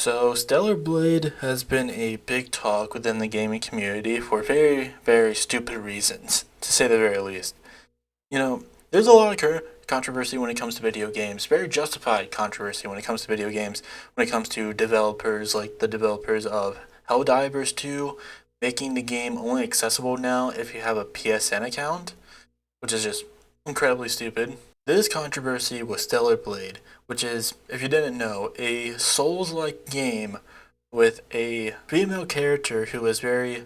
So, Stellar Blade has been a big talk within the gaming community for very, very stupid reasons, to say the very least. There's a lot of controversy when it comes to video games, very justified controversy when it comes to video games, when it comes to developers like the developers of Helldivers 2, making the game only accessible now if you have a PSN account, which is just incredibly stupid. This controversy was Stellar Blade, which is, if you didn't know, a Souls-like game with a female character who is very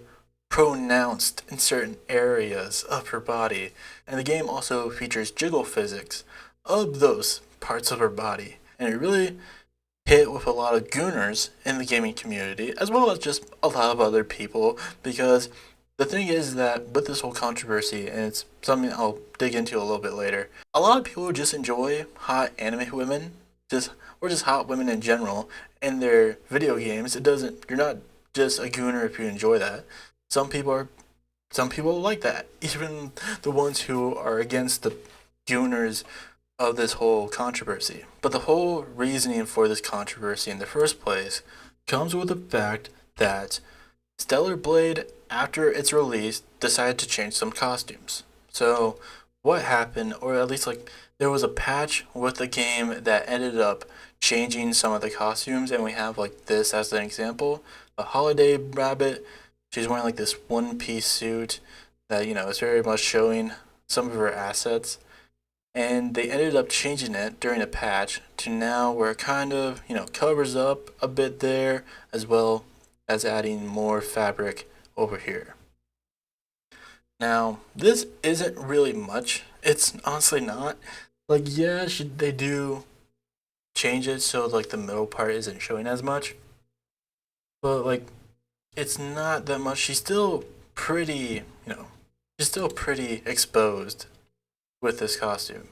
pronounced in certain areas of her body, and the game also features jiggle physics of those parts of her body, and it really hit with a lot of gooners in the gaming community, as well as just a lot of other people, because the thing is that with this whole controversy, and it's something I'll dig into a little bit later, a lot of people just enjoy hot anime women, or just hot women in general, in their video games. You're not just a gooner if you enjoy that. Some people like that, even the ones who are against the gooners of this whole controversy. But the whole reasoning for this controversy in the first place comes with the fact that Stellar Blade, after its release, decided to change some costumes. So what happened, or at least there was a patch with the game that ended up changing some of the costumes, and we have this as an example. A holiday rabbit, she's wearing this one-piece suit that, is very much showing some of her assets. And they ended up changing it during a patch to now where it kind of, covers up a bit there, as well as adding more fabric over here. Now, this isn't really much. It's honestly not. Yeah, they do change it so the middle part isn't showing as much. But it's not that much. She's still pretty, she's still pretty exposed with this costume.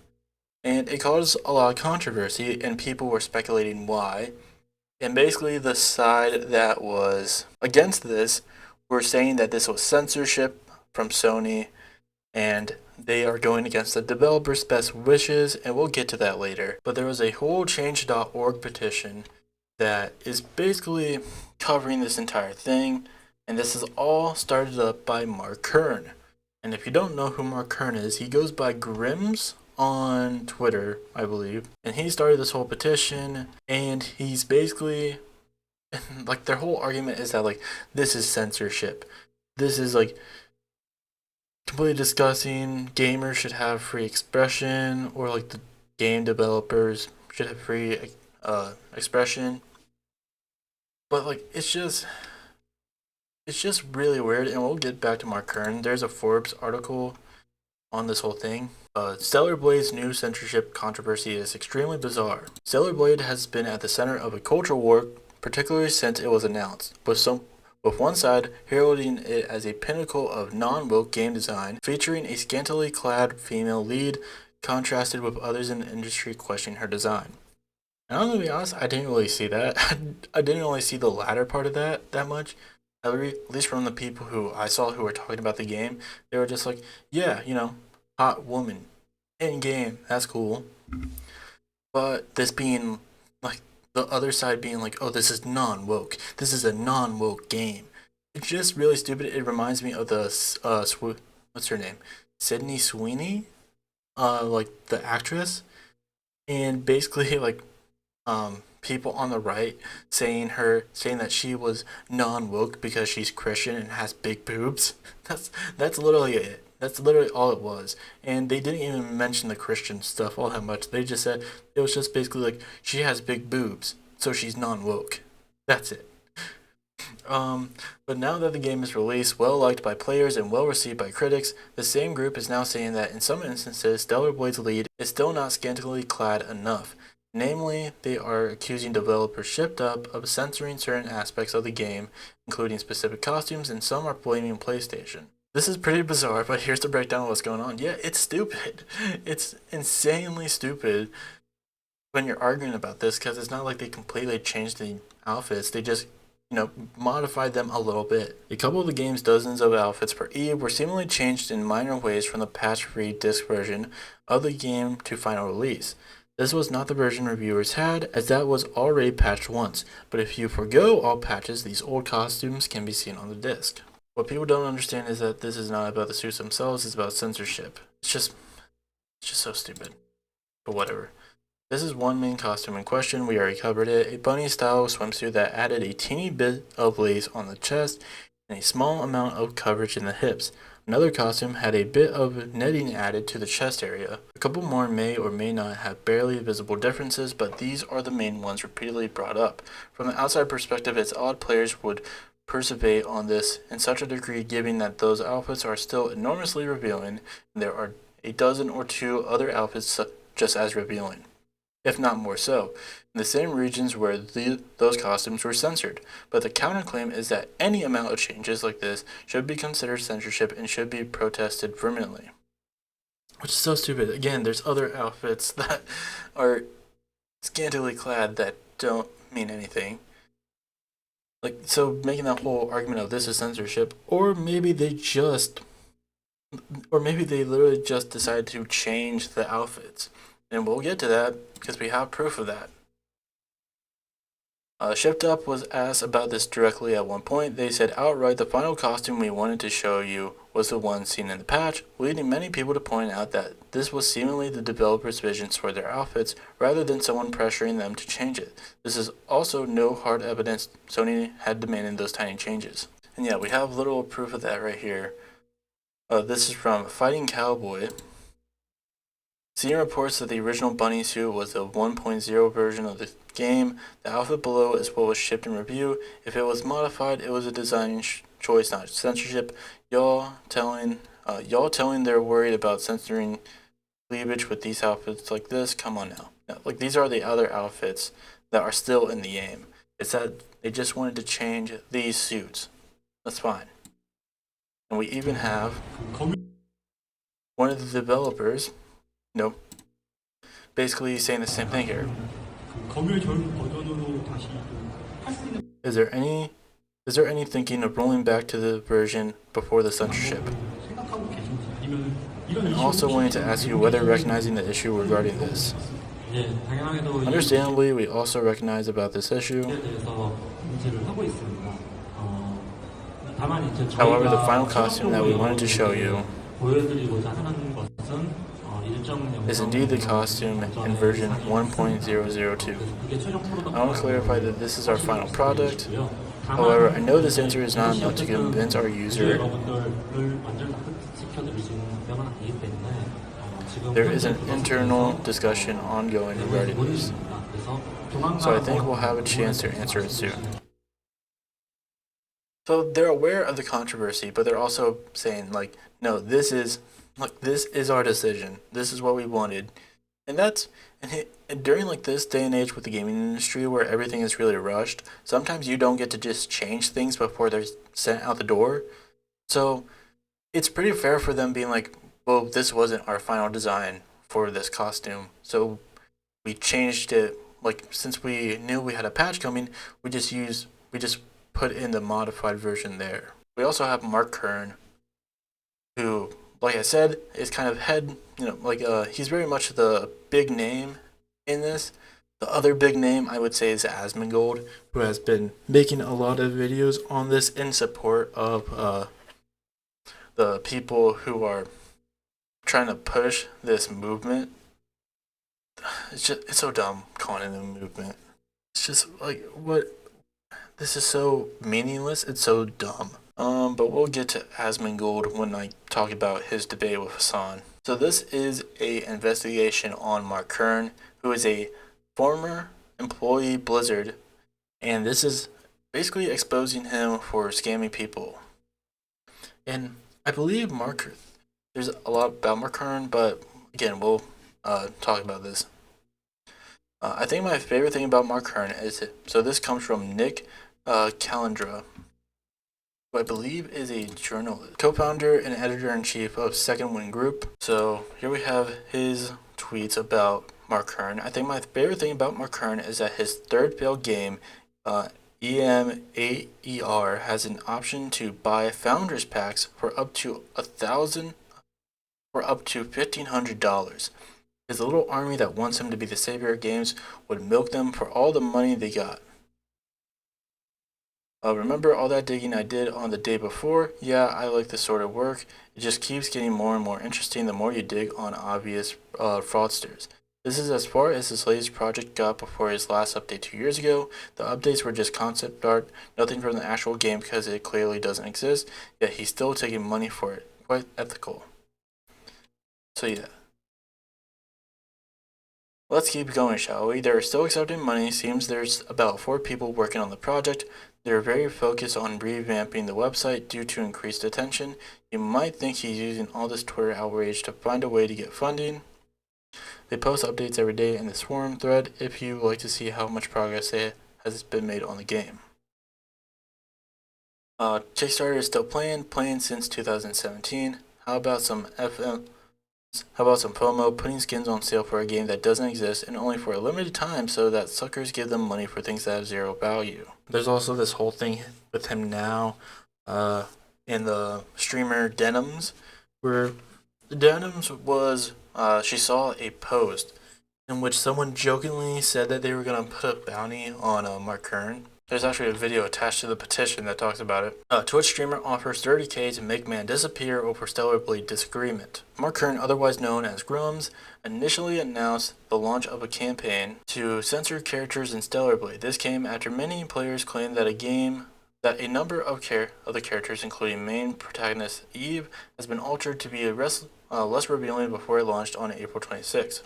And it caused a lot of controversy, and people were speculating why. And basically, the side that was against this were saying that this was censorship from Sony, and they are going against the developer's best wishes, and we'll get to that later. But there was a whole change.org petition that is basically covering this entire thing, and this is all started up by Mark Kern. And if you don't know who Mark Kern is, he goes by Grims on Twitter, I believe, and he started this whole petition, and he's basically their whole argument is that this is censorship. This is completely discussing gamers should have free expression, or the game developers should have free expression. But it's just really weird, and we'll get back to Mark Kern. There's a Forbes article on this whole thing. Stellar Blade's new censorship controversy is extremely bizarre. Stellar Blade has been at the center of a cultural war, particularly since it was announced, with one side heralding it as a pinnacle of non-woke game design, featuring a scantily clad female lead, contrasted with others in the industry questioning her design. And I'm gonna be honest, I didn't really see that. I didn't really see the latter part of that much. At least from the people who I saw who were talking about the game, they were just yeah, hot woman in game, that's cool. But this being the other side being oh, this is non-woke. This is a non-woke game. It's just really stupid. It reminds me of the what's her name? Sydney Sweeney, the actress, and basically people on the right saying that she was non-woke because she's Christian and has big boobs. That's literally it. That's literally all it was. And they didn't even mention the Christian stuff all that much. They just said it was just basically she has big boobs, so she's non-woke. That's it. But now that the game is released, well liked by players and well received by critics, the same group is now saying that in some instances, Stellar Blade's lead is still not scantily clad enough. Namely, they are accusing developers shipped up of censoring certain aspects of the game, including specific costumes, and some are blaming PlayStation. This is pretty bizarre, but here's the breakdown of what's going on. Yeah, it's stupid. It's insanely stupid when you're arguing about this, because it's not like they completely changed the outfits. They just, modified them a little bit. A couple of the game's dozens of outfits per Eve were seemingly changed in minor ways from the patch-free disc version of the game to final release. This was not the version reviewers had, as that was already patched once, but if you forgo all patches, these old costumes can be seen on the disc. What people don't understand is that this is not about the suits themselves, it's about censorship. It's just so stupid. But whatever. This is one main costume in question, we already covered it, a bunny style swimsuit that added a teeny bit of lace on the chest and a small amount of coverage in the hips. Another costume had a bit of netting added to the chest area. A couple more may or may not have barely visible differences, but these are the main ones repeatedly brought up. From the outside perspective, it's odd players would persevere on this in such a degree, given that those outfits are still enormously revealing, and there are a dozen or two other outfits just as revealing, if not more so, in the same regions where those costumes were censored. But the counterclaim is that any amount of changes like this should be considered censorship and should be protested vehemently. Which is so stupid. Again, there's other outfits that are scantily clad that don't mean anything. Like, so making that whole argument of this is censorship, or maybe they literally just decided to change the outfits. And we'll get to that because we have proof of that. Shipped Up was asked about this directly at one point. They said outright the final costume we wanted to show you was the one seen in the patch, leading many people to point out that this was seemingly the developers' visions for their outfits rather than someone pressuring them to change it. This is also no hard evidence Sony had demanded those tiny changes. And yeah, we have little proof of that right here. This is from Fighting Cowboy. Senior reports that the original bunny suit was the 1.0 version of the game. The outfit below is what was shipped in review. If it was modified, it was a design choice, not censorship. Y'all telling they're worried about censoring cleavage with these outfits like this? Come on now. Like, these are the other outfits that are still in the game. It's that they just wanted to change these suits. That's fine. And we even have one of the developers, basically saying the same thing here. Is there any thinking of rolling back to the version before the censorship? And also wanted to ask you whether recognizing the issue regarding this. Understandably, we also recognize about this issue. However, the final costume that we wanted to show you is indeed the costume in version 1.002. I want to clarify that this is our final product. However, I know this answer is not enough to convince our user. There is an internal discussion ongoing regarding this, so I think we'll have a chance to answer it soon. So they're aware of the controversy, but they're also saying, like, no, this is our decision. This is what we wanted. And during like this day and age with the gaming industry where everything is really rushed, sometimes you don't get to just change things before they're sent out the door. So it's pretty fair for them being like, well, this wasn't our final design for this costume, so we changed it. Like, since we knew we had a patch coming, we just put in the modified version there. We also have Mark Kern, who, like I said, is kind of he's very much the big name in this. The other big name I would say is Asmongold, who has been making a lot of videos on this in support of the people who are trying to push this movement. It's so dumb calling it a movement. It's just like, what? This is so meaningless. It's so dumb. But we'll get to Asmongold when I talk about his debate with Hassan. So this is a investigation on Mark Kern, who is a former employee Blizzard, and this is basically exposing him for scamming people. And I believe there's a lot about Mark Kern, but again, we'll talk about this. I think my favorite thing about Mark Kern is so this comes from Nick Calendra, who I believe is a journalist, co-founder and editor-in-chief of Second Wind Group. So here we have his tweets about Mark Kern. I think my favorite thing about Mark Kern is that his third failed game, EM8ER, has an option to buy founders packs for up to $1,500. His little army that wants him to be the savior of games would milk them for all the money they got. Remember all that digging I did on the day before? Yeah, I like this sort of work. It just keeps getting more and more interesting the more you dig on obvious fraudsters. This is as far as his latest project got before his last update 2 years ago. The updates were just concept art, nothing from the actual game because it clearly doesn't exist, yet he's still taking money for it. Quite ethical. So yeah. Let's keep going, shall we? They're still accepting money. Seems there's about 4 people working on the project. They're very focused on revamping the website due to increased attention. You might think he's using all this Twitter outrage to find a way to get funding. They post updates every day in this forum thread if you would like to see how much progress has been made on the game. Kickstarter is still playing since 2017. How about some FOMO, putting skins on sale for a game that doesn't exist and only for a limited time so that suckers give them money for things that have zero value. There's also this whole thing with him now in the streamer Denims, where Denims was, she saw a post in which someone jokingly said that they were going to put a bounty on Mark Kern. There's actually a video attached to the petition that talks about it. Twitch streamer offers $30K to make man disappear over Stellar Blade disagreement. Mark Kern, otherwise known as Grums, initially announced the launch of a campaign to censor characters in Stellar Blade. This came after many players claimed that a number of the characters, including main protagonist Eve, has been altered to be less revealing before it launched on April 26.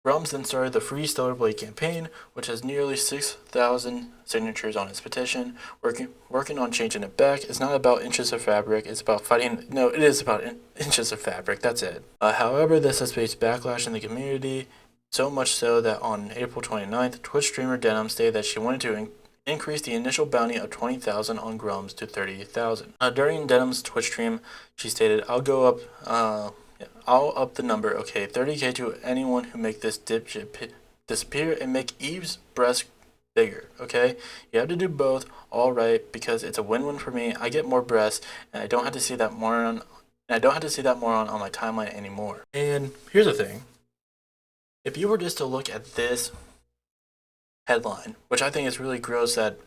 Grums then started the Free Stellar Blade campaign, which has nearly 6,000 signatures on its petition. Working on changing it back. It's not about inches of fabric, it's about fighting. No, it is about inches of fabric, that's it. However, this has faced backlash in the community, so much so that on April 29th, Twitch streamer Denim stated that she wanted to increase the initial bounty of 20,000 on Grums to 30,000. During Denim's Twitch stream, she stated, I'll up the number, okay, 30K to anyone who make this dipshit disappear and make Eve's breast bigger, okay? You have to do both, alright, because it's a win-win for me. I get more breasts, and I don't have to see that moron on my timeline anymore. And here's the thing. If you were just to look at this headline, which I think is really gross that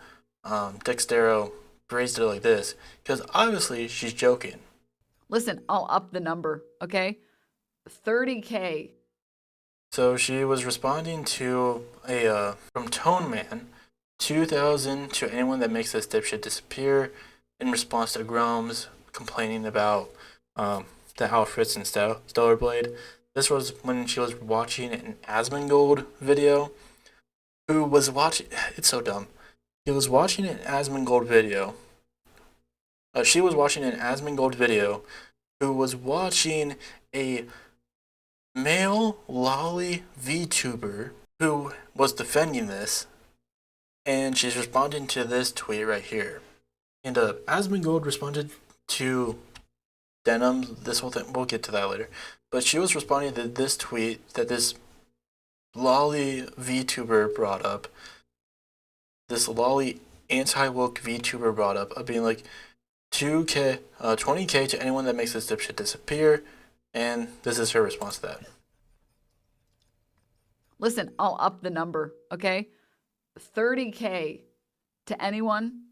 Dextero phrased it like this, because obviously she's joking. Listen, I'll up the number, okay? 30K. So she was responding to from Tone Man, 2,000 to anyone that makes this dipshit disappear, in response to Grums complaining about the outfits in Stellar Blade. This was when she was watching an Asmongold video. It's so dumb. He was watching an Asmongold video. She was watching an Asmongold video who was watching a male lolly VTuber who was defending this, and she's responding to this tweet right here. And Asmongold responded to Denim, this whole thing, we'll get to that later, but she was responding to this tweet that this lolly VTuber brought up, this lolly anti-woke VTuber brought up, of being like, 20K to anyone that makes this dipshit disappear, and this is her response to that. Listen, I'll up the number, okay? 30K to anyone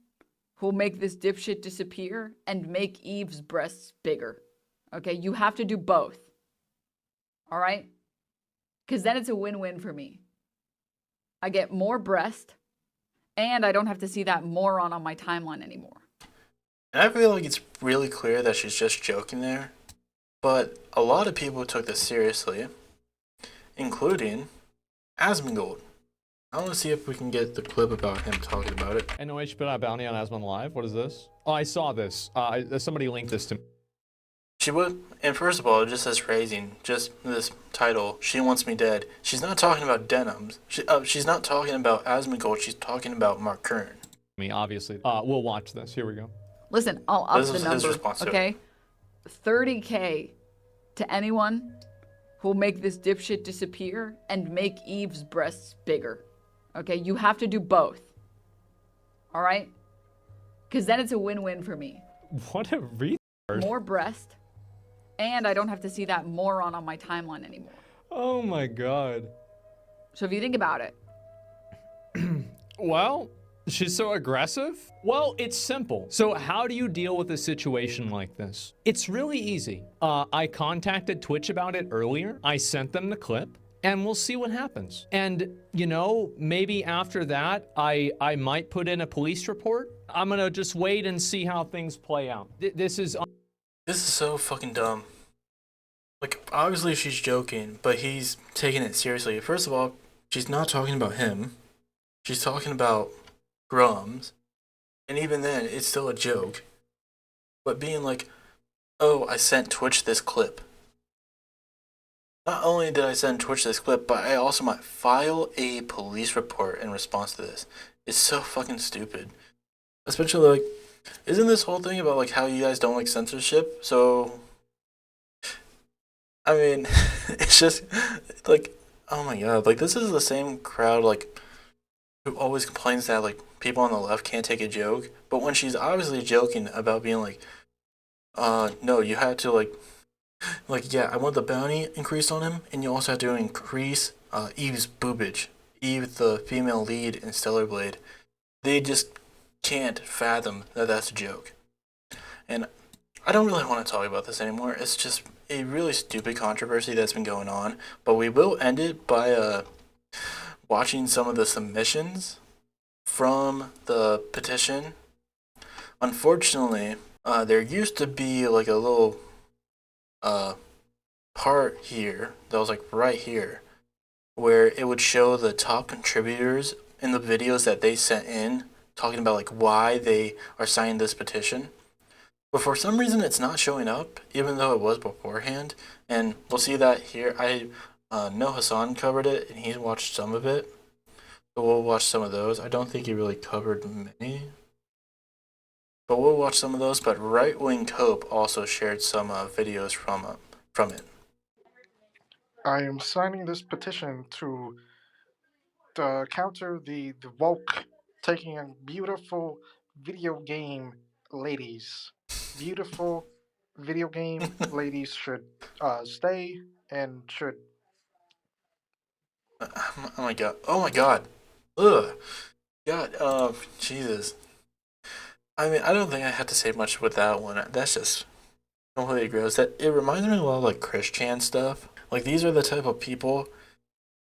who'll make this dipshit disappear and make Eve's breasts bigger, okay? You have to do both, all right? Because then it's a win-win for me. I get more breast, and I don't have to see that moron on my timeline anymore. And I feel like it's really clear that she's just joking there, but a lot of people took this seriously, including Asmongold. I want to see if we can get the clip about him talking about it. NOH put out a bounty on Asmon Live. What is this? Oh, I saw this. Somebody linked this to me. She would, and first of all, it just says phrasing, just this title, She Wants Me Dead. She's not talking about Denims. She's not talking about Asmongold. She's talking about Mark Kern. I mean, obviously. We'll watch this. Here we go. Listen, I'll up the number, okay? 30K to anyone who'll make this dipshit disappear and make Eve's breasts bigger, okay? You have to do both, all right? Because then it's a win-win for me. What a retard. More breast, and I don't have to see that moron on my timeline anymore. Oh my god. So if you think about it, Well, she's so aggressive? Well, it's simple. So how do you deal with a situation like this? It's really easy. I contacted Twitch about it earlier. I sent them the clip. And we'll see what happens. And, you know, maybe after that, I might put in a police report. I'm gonna just wait and see how things play out. This is so fucking dumb. Like, obviously she's joking, but he's taking it seriously. First of all, she's not talking about him. She's talking about Grums. And even then, it's still a joke. But being like, oh, I sent Twitch this clip. Not only did I send Twitch this clip, but I also might file a police report in response to this. It's so fucking stupid. Especially, like, isn't this whole thing about, like, how you guys don't like censorship? So, I mean, it's just, like, oh my god. Like, this is the same crowd, like, who always complains that, like, people on the left can't take a joke. But when she's obviously joking about being like, no, you had to, like, yeah, I want the bounty increased on him, and you also have to increase Eve's boobage. Eve, the female lead in Stellar Blade, they just can't fathom that that's a joke. And I don't really want to talk about this anymore. It's just a really stupid controversy that's been going on. But we will end it by watching some of the submissions from the petition. Unfortunately, there used to be like a little part here that was like right here where it would show the top contributors in the videos that they sent in talking about like why they are signing this petition. But for some reason it's not showing up even though it was beforehand, and we'll see that here. I know Hassan covered it and he's watched some of it, so we'll watch some of those. I don't think he really covered many, but we'll watch some of those. But Right Wing Cope also shared some videos from it. I am signing this petition to counter the woke taking a beautiful video game ladies. Beautiful video game ladies should stay and should. Oh my god. Oh my god. Ugh. God. Jesus. I mean, I don't think I have to say much with that one. That's just completely gross. That it reminds me a lot of like Christian stuff. Like these are the type of people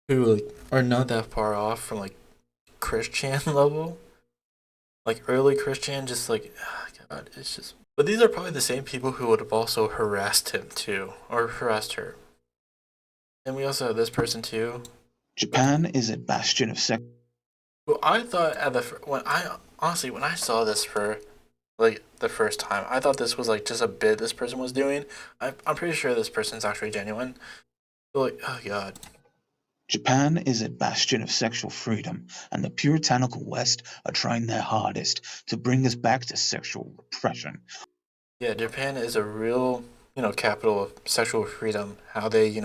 who like are not that far off from like Christian level. Like early Christian, just like God, it's just. But these are probably the same people who would have also harassed him too, or harassed her. And we also have this person too. Japan is a bastion of sex. Well, I thought when I saw this for like the first time, I thought this was like just a bit this person was doing. I'm pretty sure this person's actually genuine. But like, oh god. Japan is a bastion of sexual freedom, and the puritanical West are trying their hardest to bring us back to sexual repression. Yeah, Japan is a real, capital of sexual freedom. How they,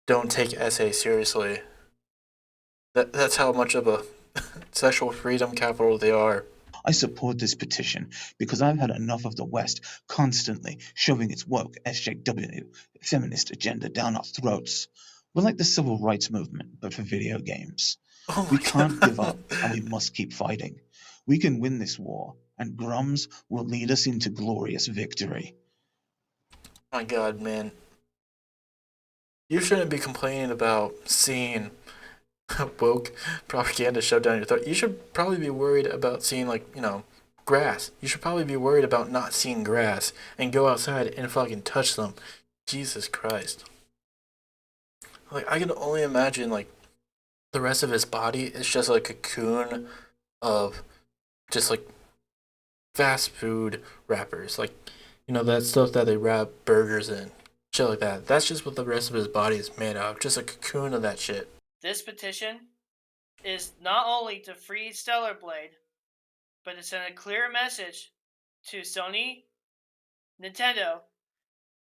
don't take SA seriously. That's how much of a sexual freedom capital they are. I support this petition because I've had enough of the West constantly shoving its woke SJW feminist agenda down our throats. We're like the civil rights movement, but for video games. Oh We my can't god. give up, and we must keep fighting. We can win this war, and Grums will lead us into glorious victory. My god, man. You shouldn't be complaining about seeing woke propaganda shoved down your throat. You should probably be worried about seeing, like, grass. You should probably be worried about not seeing grass and go outside and fucking touch them. Jesus Christ. Like, I can only imagine, like, the rest of his body is just like a cocoon of just, like, fast food wrappers. Like, that stuff that they wrap burgers in. Shit like that. That's just what the rest of his body is made of. Just a cocoon of that shit. This petition is not only to free Stellar Blade, but to send a clear message to Sony, Nintendo,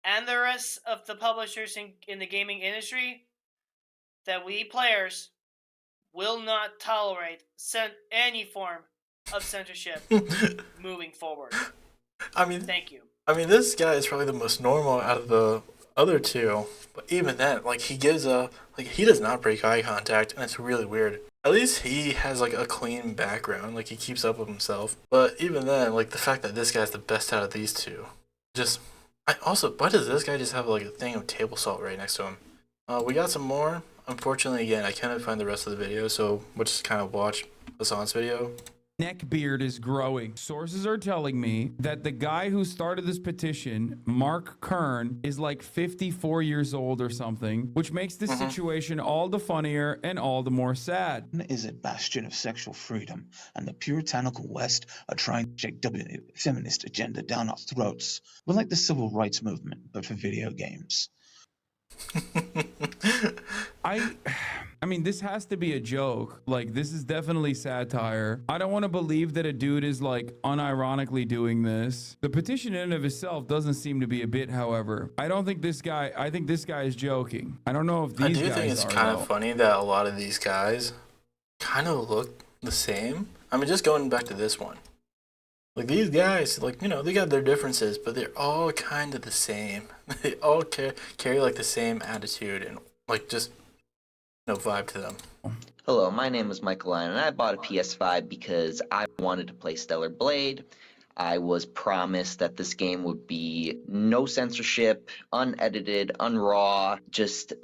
and the rest of the publishers in the gaming industry that we players will not tolerate any form of censorship moving forward. I mean, Thank you. this guy is probably the most normal out of the other two, but even then, like he gives a like he does not break eye contact, and it's really weird. At least he has like a clean background, like he keeps up with himself. But even then, like the fact that this guy's the best out of these two, just I also why does this guy just have like a thing of table salt right next to him? We got some more. Unfortunately, again, I cannot find the rest of the video, so we'll just kind of watch Hassan's video. Neckbeard is growing. Sources are telling me that the guy who started this petition, Mark Kern, is like 54 years old or something, which makes this situation all the funnier and all the more sad. Is a bastion of sexual freedom, and the puritanical West are trying to shake the feminist agenda down our throats. We're like the civil rights movement, but for video games. I mean, this has to be a joke. Like, this is definitely satire. I don't want to believe that a dude is like unironically doing this. The petition in and of itself doesn't seem to be a bit, however. I think this guy is joking. I don't know if these guys are. I do think it's kind of funny that a lot of these guys kind of look the same. I mean, just going back to this one. Like, these guys, like, you know, they got their differences, but they're all kind of the same. They all carry like, the same attitude and, like, just no vibe to them. Hello, my name is Michael Lyon, and I bought a PS5 because I wanted to play Stellar Blade. I was promised that this game would be no censorship, unedited, unraw, just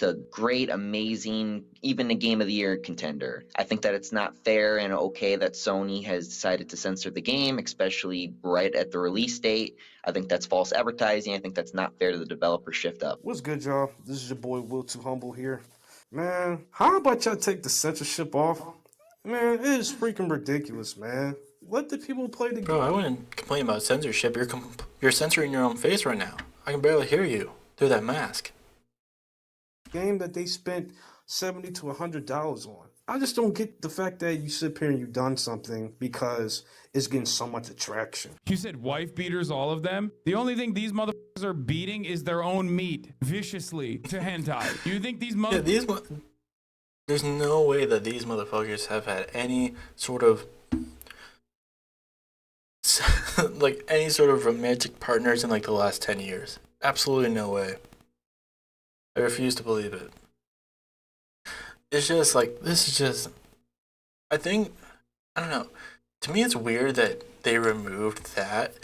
a great, amazing, even a Game of the Year contender. I think that it's not fair and okay that Sony has decided to censor the game, especially right at the release date. I think that's false advertising. I think that's not fair to the developer shift up. What's good, y'all? This is your boy Will Too Humble here. Man, how about y'all take the censorship off? Man, it is freaking ridiculous, man. Let the people play the game. Bro, I wouldn't complain about censorship. You're censoring your own face right now. I can barely hear you through that mask. Game that they spent $70 to $100 on. I just don't get the fact that you sit here and you've done something because it's getting so much attraction. You said wife beaters, all of them? The only thing these motherfuckers are beating is their own meat viciously to hentai. You think these motherfuckers... There's no way that these motherfuckers have had any sort of like any sort of romantic partners in like the last 10 years. Absolutely no way. I refuse to believe it. It's just like, this is just, I think, I don't know. To me, it's weird that they removed that,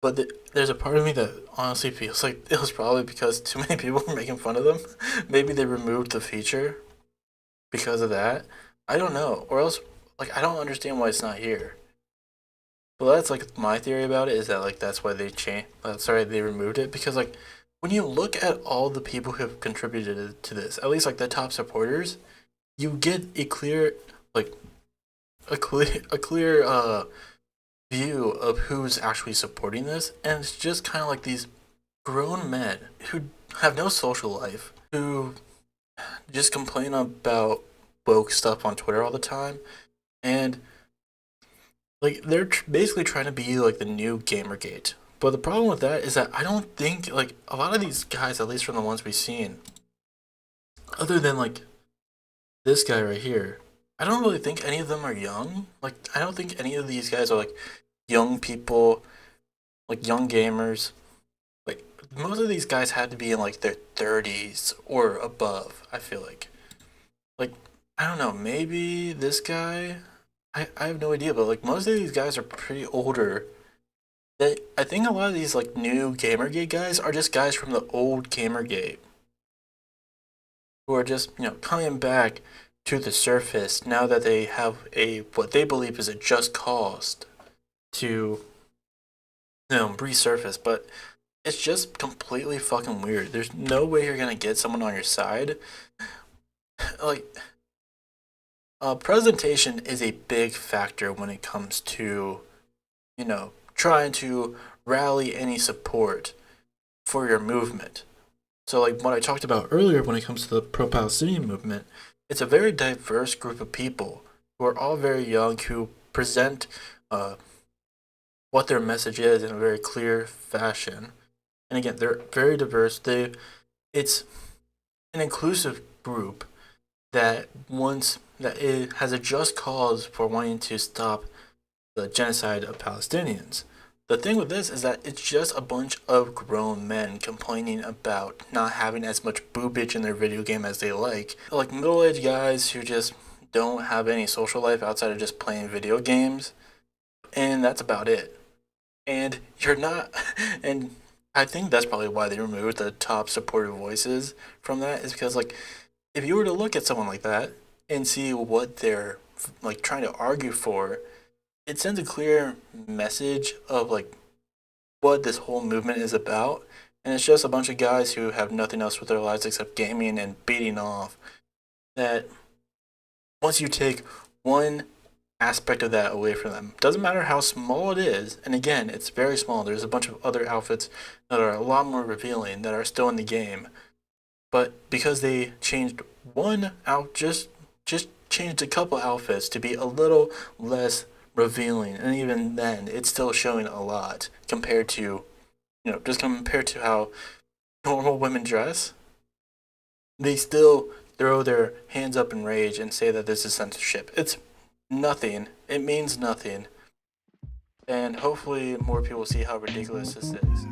but there's a part of me that honestly feels like it was probably because too many people were making fun of them. Maybe they removed the feature because of that. I don't know. Or else, like, I don't understand why it's not here. Well, that's like my theory about it, is that like that's why they they removed it, because like when you look at all the people who have contributed to this, at least like the top supporters, you get a clear view of who's actually supporting this, and it's just kind of like these grown men who have no social life, who just complain about woke stuff on Twitter all the time, and like they're basically trying to be like the new Gamergate. But the problem with that is that I don't think like a lot of these guys, at least from the ones we've seen, other than like this guy right here, I don't really think any of them are young. Like, I don't think any of these guys are like young people, like young gamers. Like, most of these guys had to be in like their 30s or above, I feel like. Like, I don't know, maybe this guy, I have no idea, but like most of these guys are pretty older. I think a lot of these like new Gamergate guys are just guys from the old Gamergate who are just, you know, coming back to the surface now that they have what they believe is a just cause to, you know, resurface. But it's just completely fucking weird. There's no way you're gonna get someone on your side. Like, presentation is a big factor when it comes to, you know, trying to rally any support for your movement. So like what I talked about earlier when it comes to the pro-Palestinian movement, it's a very diverse group of people who are all very young, who present what their message is in a very clear fashion. And again, they're very diverse. It's an inclusive group that it has a just cause for wanting to stop the genocide of Palestinians. The thing with this is that it's just a bunch of grown men complaining about not having as much boobage in their video game as they like middle-aged guys who just don't have any social life outside of just playing video games, and that's about it. And you're not, and I think that's probably why they removed the top supportive voices from that, is because like if you were to look at someone like that and see what they're like trying to argue for, it sends a clear message of like what this whole movement is about, and it's just a bunch of guys who have nothing else with their lives except gaming and beating off. That once you take one aspect of that away from them, doesn't matter how small it is, and again, it's very small. There's a bunch of other outfits that are a lot more revealing that are still in the game, but because they changed one out, just changed a couple outfits to be a little less revealing, and even then it's still showing a lot compared to, just compared to how normal women dress. They still throw their hands up in rage and say that this is censorship. It's nothing. It means nothing. And hopefully more people see how ridiculous this is.